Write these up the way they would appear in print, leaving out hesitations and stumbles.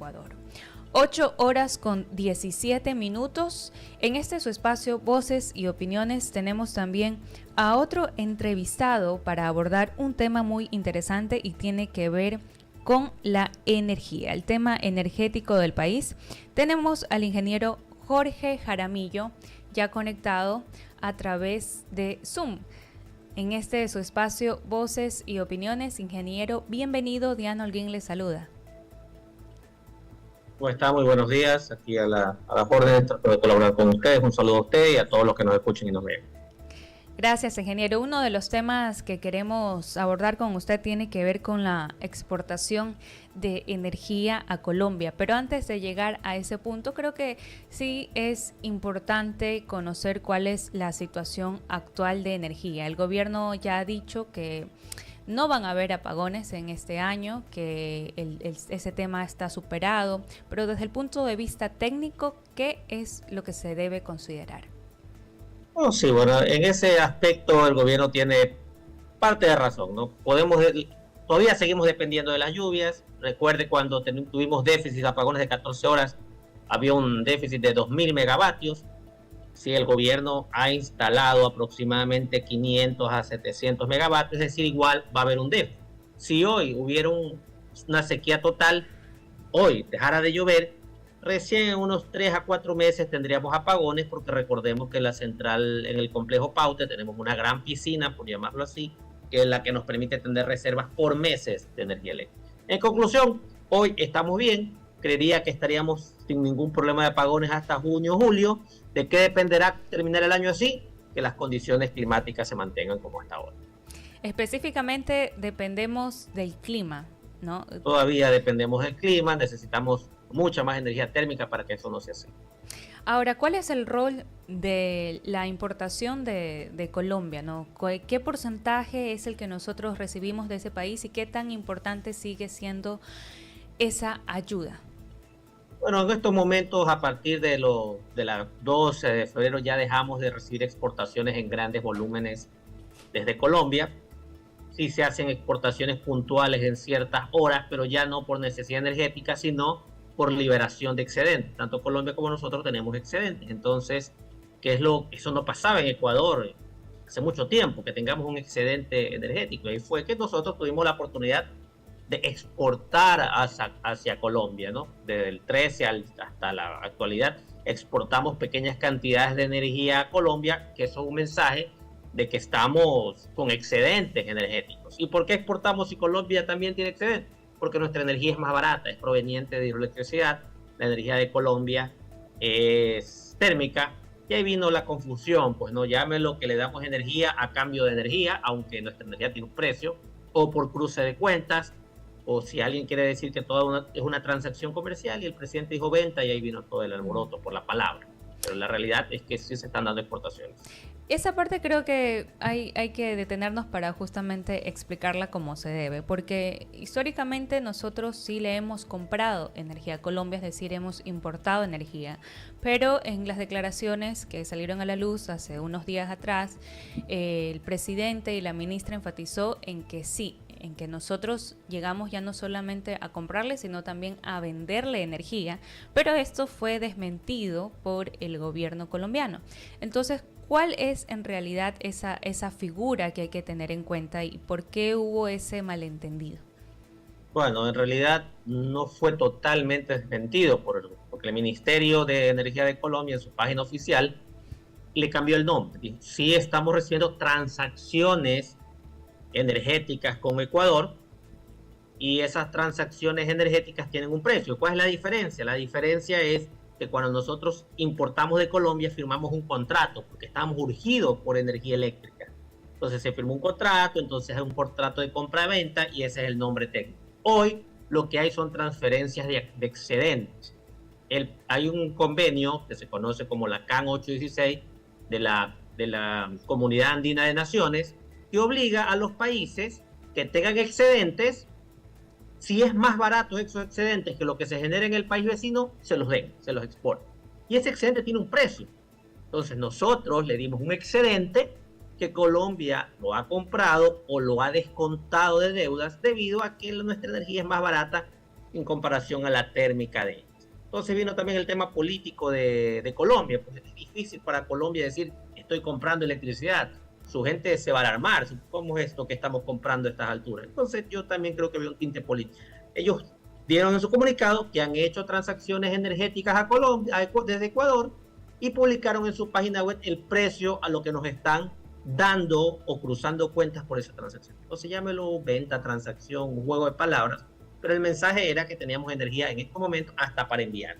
Ecuador. 8 horas con 17 minutos. En este su espacio Voces y Opiniones tenemos también a otro entrevistado para abordar un tema muy interesante y tiene que ver con la energía, el tema energético del país. Tenemos al ingeniero Jorge Jaramillo ya conectado a través de Zoom. En este su espacio Voces y Opiniones, ingeniero, bienvenido. Diana Holguín le saluda. ¿Cómo está? Muy buenos días. Aquí a las órdenes, trato de colaborar con ustedes. Un saludo a usted y a todos los que nos escuchen y nos vean. Gracias, ingeniero. Uno de los temas que queremos abordar con usted tiene que ver con la exportación de energía a Colombia. Pero antes de llegar a ese punto, creo que sí es importante conocer cuál es la situación actual de energía. El gobierno ya ha dicho que no van a haber apagones en este año, que ese tema está superado, pero desde el punto de vista técnico, ¿qué es lo que se debe considerar? Oh, sí, bueno, en ese aspecto el gobierno tiene parte de razón, ¿no? Todavía seguimos dependiendo de las lluvias. Recuerde cuando tuvimos déficits, apagones de 14 horas, había un déficit de 2.000 megavatios. Sí, el gobierno ha instalado aproximadamente 500 a 700 megavatios, es decir, igual va a haber un déficit. Si hoy hubiera una sequía total, hoy dejara de llover, recién en unos 3 a 4 meses tendríamos apagones, porque recordemos que en la central, en el complejo Paute, tenemos una gran piscina, por llamarlo así, que es la que nos permite tener reservas por meses de energía eléctrica. En conclusión, hoy estamos bien, creería que estaríamos sin ningún problema de apagones hasta junio o julio. ¿De qué dependerá terminar el año así? Que las condiciones climáticas se mantengan como hasta ahora. Específicamente dependemos del clima, ¿no? Todavía dependemos del clima, necesitamos mucha más energía térmica para que eso no sea así. Ahora, ¿cuál es el rol de la importación de Colombia, ¿no? ¿Qué porcentaje es el que nosotros recibimos de ese país y qué tan importante sigue siendo esa ayuda? Bueno, en estos momentos, a partir de la 12 de febrero, ya dejamos de recibir exportaciones en grandes volúmenes desde Colombia. Sí se hacen exportaciones puntuales en ciertas horas, pero ya no por necesidad energética, sino por liberación de excedentes. Tanto Colombia como nosotros tenemos excedentes. Entonces, eso no pasaba en Ecuador hace mucho tiempo, que tengamos un excedente energético. Y fue que nosotros tuvimos la oportunidad de exportar hacia Colombia, ¿no? Desde el 13 hasta la actualidad exportamos pequeñas cantidades de energía a Colombia, que eso es un mensaje de que estamos con excedentes energéticos. ¿Y por qué exportamos si Colombia también tiene excedentes? Porque nuestra energía es más barata, es proveniente de hidroelectricidad, la energía de Colombia es térmica, y ahí vino la confusión, pues no, llámelo que le damos energía a cambio de energía, aunque nuestra energía tiene un precio, o por cruce de cuentas, o si alguien quiere decir que es una transacción comercial y el presidente dijo venta y ahí vino todo el alboroto por la palabra. Pero la realidad es que sí se están dando exportaciones. Esa parte creo que hay que detenernos para justamente explicarla como se debe, porque históricamente nosotros sí le hemos comprado energía a Colombia, es decir, hemos importado energía, pero en las declaraciones que salieron a la luz hace unos días atrás, el presidente y la ministra enfatizó en que sí, en que nosotros llegamos ya no solamente a comprarle, sino también a venderle energía, pero esto fue desmentido por el gobierno colombiano. Entonces, ¿cuál es en realidad esa figura que hay que tener en cuenta y por qué hubo ese malentendido? Bueno, en realidad no fue totalmente desmentido porque el Ministerio de Energía de Colombia en su página oficial le cambió el nombre. Y sí estamos recibiendo transacciones energéticas con Ecuador y esas transacciones energéticas tienen un precio. ¿Cuál es la diferencia? La diferencia es que cuando nosotros importamos de Colombia firmamos un contrato porque estamos urgidos por energía eléctrica. Entonces se firmó un contrato, entonces es un contrato de compra-venta y ese es el nombre técnico. Hoy lo que hay son transferencias de excedentes. Hay un convenio que se conoce como la CAN 816 de la Comunidad Andina de Naciones que obliga a los países que tengan excedentes, si es más barato esos excedentes que lo que se genera en el país vecino, se los den, se los exporten. Y ese excedente tiene un precio. Entonces nosotros le dimos un excedente que Colombia lo ha comprado o lo ha descontado de deudas debido a que nuestra energía es más barata en comparación a la térmica de ellos. Entonces vino también el tema político de Colombia, pues es difícil para Colombia decir, estoy comprando electricidad. Su gente se va a alarmar, ¿cómo es esto que estamos comprando a estas alturas? Entonces yo también creo que había un tinte político. Ellos dieron en su comunicado que han hecho transacciones energéticas a Colombia, desde Ecuador, y publicaron en su página web el precio a lo que nos están dando o cruzando cuentas por esa transacción. Entonces llámelo venta, transacción, un juego de palabras, pero el mensaje era que teníamos energía en estos momentos hasta para enviar.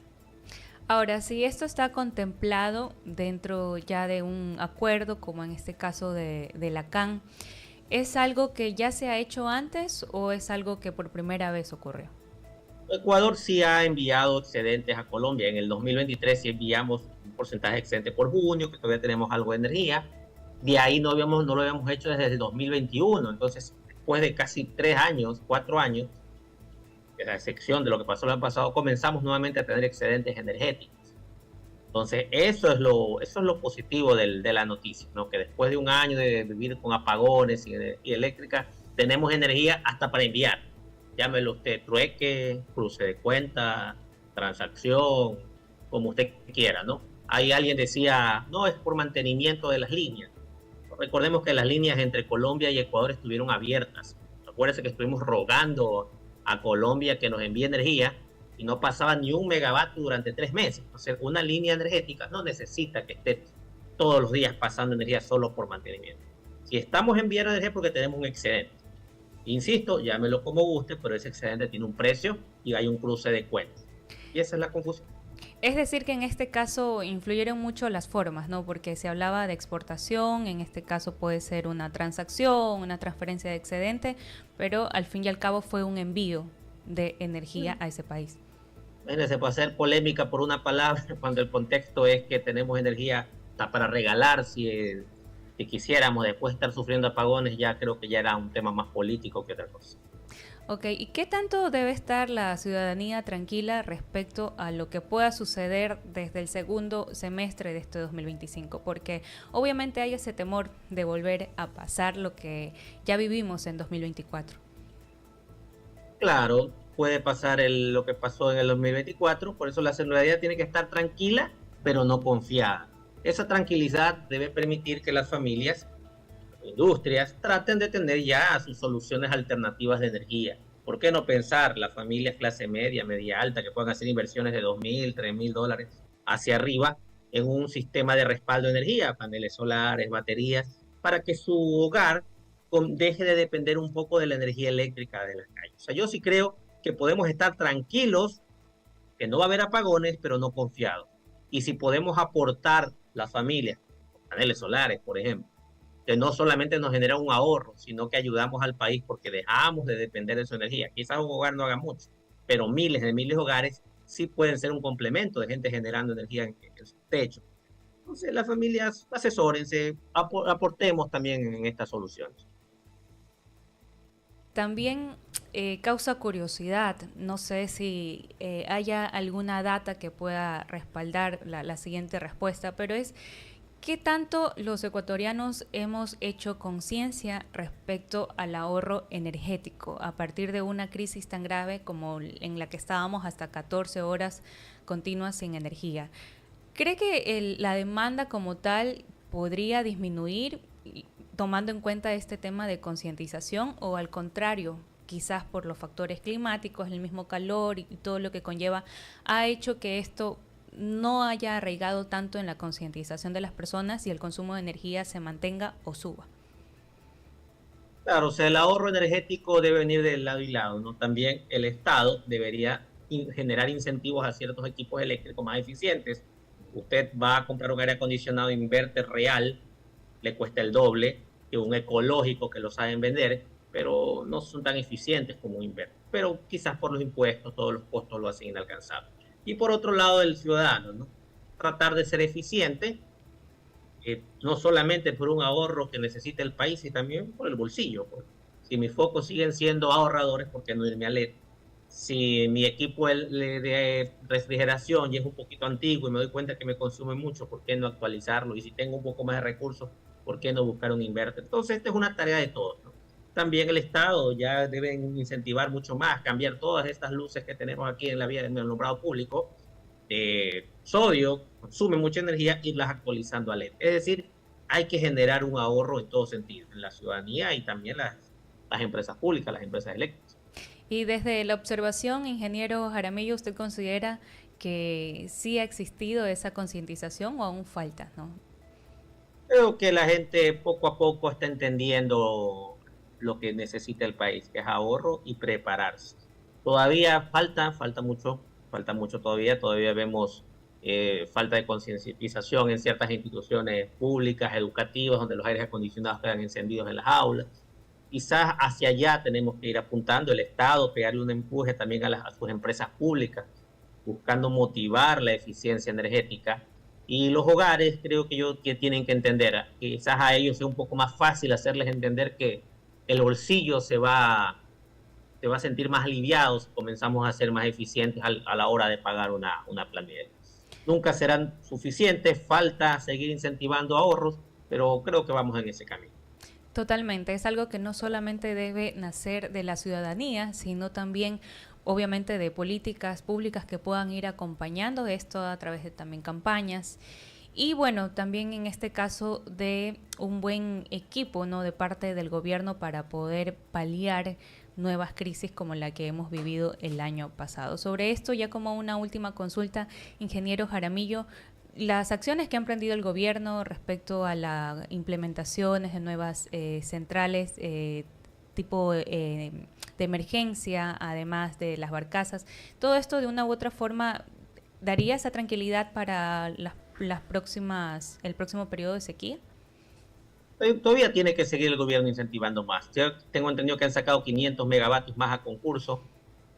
Ahora, si esto está contemplado dentro ya de un acuerdo, como en este caso de la CAN, ¿es algo que ya se ha hecho antes o es algo que por primera vez ocurrió? Ecuador sí ha enviado excedentes a Colombia. En el 2023 sí enviamos un porcentaje excedente por junio, que todavía tenemos algo de energía. De ahí no lo habíamos hecho desde el 2021. Entonces, después de casi 3 años, 4 años, a excepción de lo que pasó el año pasado, comenzamos nuevamente a tener excedentes energéticos. Entonces, eso es lo positivo de la noticia, ¿no? Que después de un año de vivir con apagones y eléctrica, tenemos energía hasta para enviar. Llámelo usted trueque, cruce de cuenta, transacción, como usted quiera, ¿no? Ahí alguien decía, no, es por mantenimiento de las líneas. Recordemos que las líneas entre Colombia y Ecuador estuvieron abiertas. Acuérdense que estuvimos rogando a Colombia que nos envíe energía y no pasaba ni un megavatio durante 3 meses. O sea, una línea energética no necesita que esté todos los días pasando energía solo por mantenimiento. Si estamos enviando energía porque tenemos un excedente. Insisto, llámelo como guste, pero ese excedente tiene un precio y hay un cruce de cuentas. Y esa es la confusión. Es decir, que en este caso influyeron mucho las formas, ¿no? Porque se hablaba de exportación, en este caso puede ser una transacción, una transferencia de excedente, pero al fin y al cabo fue un envío de energía a ese país. Bueno, se puede hacer polémica por una palabra cuando el contexto es que tenemos energía hasta para regalar si quisiéramos después de estar sufriendo apagones, ya creo que ya era un tema más político que otra cosa. Ok, ¿y qué tanto debe estar la ciudadanía tranquila respecto a lo que pueda suceder desde el segundo semestre de este 2025? Porque obviamente hay ese temor de volver a pasar lo que ya vivimos en 2024. Claro, puede pasar lo que pasó en el 2024, por eso la ciudadanía tiene que estar tranquila, pero no confiada. Esa tranquilidad debe permitir que las familias, industrias, traten de tener ya sus soluciones alternativas de energía. ¿Por qué no pensar las familias clase media, media alta, que puedan hacer inversiones de $2,000, $3,000 hacia arriba en un sistema de respaldo de energía, paneles solares, baterías, para que su hogar deje de depender un poco de la energía eléctrica de las calles? O sea, yo sí creo que podemos estar tranquilos, que no va a haber apagones, pero no confiados. Y si podemos aportar las familias, paneles solares, por ejemplo, que no solamente nos genera un ahorro, sino que ayudamos al país porque dejamos de depender de su energía. Quizás un hogar no haga mucho, pero miles de hogares sí pueden ser un complemento de gente generando energía en su techo. Entonces, las familias asesórense, aportemos también en estas soluciones. También causa curiosidad, no sé si haya alguna data que pueda respaldar la siguiente respuesta, pero es ¿qué tanto los ecuatorianos hemos hecho conciencia respecto al ahorro energético a partir de una crisis tan grave como en la que estábamos hasta 14 horas continuas sin energía? ¿Cree que la demanda como tal podría disminuir tomando en cuenta este tema de concientización o al contrario, quizás por los factores climáticos, el mismo calor y todo lo que conlleva, ha hecho que esto no haya arraigado tanto en la concientización de las personas y el consumo de energía se mantenga o suba? Claro, o sea, el ahorro energético debe venir de lado y lado, ¿no? También el Estado debería generar incentivos a ciertos equipos eléctricos más eficientes. Usted va a comprar un aire acondicionado inverter real, le cuesta el doble que un ecológico que lo saben vender, pero no son tan eficientes como un inverter. Pero quizás por los impuestos, todos los costos lo hacen inalcanzable. Y por otro lado, el ciudadano, ¿no? Tratar de ser eficiente, no solamente por un ahorro que necesita el país, sino también por el bolsillo. Pues. Si mis focos siguen siendo ahorradores, ¿por qué no irme a LED? Si mi equipo de refrigeración ya es un poquito antiguo y me doy cuenta que me consume mucho, ¿por qué no actualizarlo? Y si tengo un poco más de recursos, ¿por qué no buscar un inverter? Entonces, esta es una tarea de todos, ¿no? también el Estado ya deben incentivar mucho más, cambiar todas estas luces que tenemos aquí en la vía en el alumbrado público, sodio, consume mucha energía, irlas actualizando a LED. Es decir, hay que generar un ahorro en todo sentido, en la ciudadanía y también las empresas públicas, las empresas eléctricas. Y desde la observación, ingeniero Jaramillo, ¿usted considera que sí ha existido esa concientización o aún falta, no? Creo que la gente poco a poco está entendiendo lo que necesita el país, que es ahorro y prepararse. Todavía falta mucho todavía vemos falta de concientización en ciertas instituciones públicas, educativas, donde los aires acondicionados quedan encendidos en las aulas. Quizás hacia allá tenemos que ir apuntando el Estado, pegarle un empuje también a sus empresas públicas, buscando motivar la eficiencia energética. Y los hogares creo que tienen que entender, quizás a ellos sea un poco más fácil hacerles entender que el bolsillo se va a sentir más aliviado si comenzamos a ser más eficientes a la hora de pagar una planilla. Nunca serán suficientes, falta seguir incentivando ahorros, pero creo que vamos en ese camino. Totalmente, es algo que no solamente debe nacer de la ciudadanía, sino también obviamente de políticas públicas que puedan ir acompañando esto a través de también campañas y bueno, también en este caso de un buen equipo, ¿no?, de parte del gobierno para poder paliar nuevas crisis como la que hemos vivido el año pasado. Sobre esto, ya como una última consulta, ingeniero Jaramillo, las acciones que ha emprendido el gobierno respecto a la implementaciones de nuevas centrales tipo de emergencia, además de las barcazas, todo esto de una u otra forma daría esa tranquilidad para las próximas, el próximo periodo de sequía. Todavía tiene que seguir el gobierno incentivando más. Yo tengo entendido que han sacado 500 megavatios más a concurso.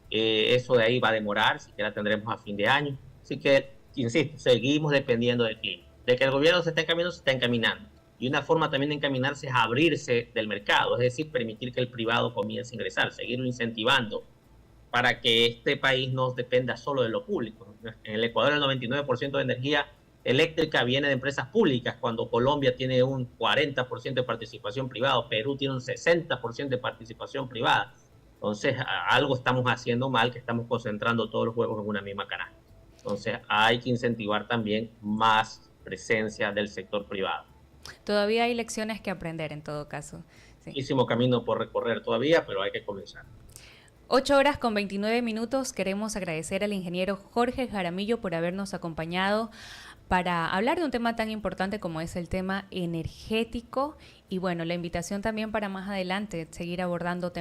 Eso de ahí va a demorar, siquiera tendremos a fin de año. Así que, insisto, seguimos dependiendo del clima. De que el gobierno se está encaminando. Y una forma también de encaminarse es abrirse del mercado, es decir, permitir que el privado comience a ingresar, seguirlo incentivando para que este país no dependa solo de lo público. En el Ecuador el 99% de energía eléctrica viene de empresas públicas, cuando Colombia tiene un 40% de participación privada, Perú tiene un 60% de participación privada. Entonces, algo estamos haciendo mal, que estamos concentrando todos los huevos en una misma canasta. Entonces, hay que incentivar también más presencia del sector privado. Todavía hay lecciones que aprender en todo caso. Sí. Muchísimo camino por recorrer todavía, pero hay que comenzar. 8:29. Queremos agradecer al ingeniero Jorge Jaramillo por habernos acompañado para hablar de un tema tan importante como es el tema energético y bueno, la invitación también para más adelante seguir abordando temas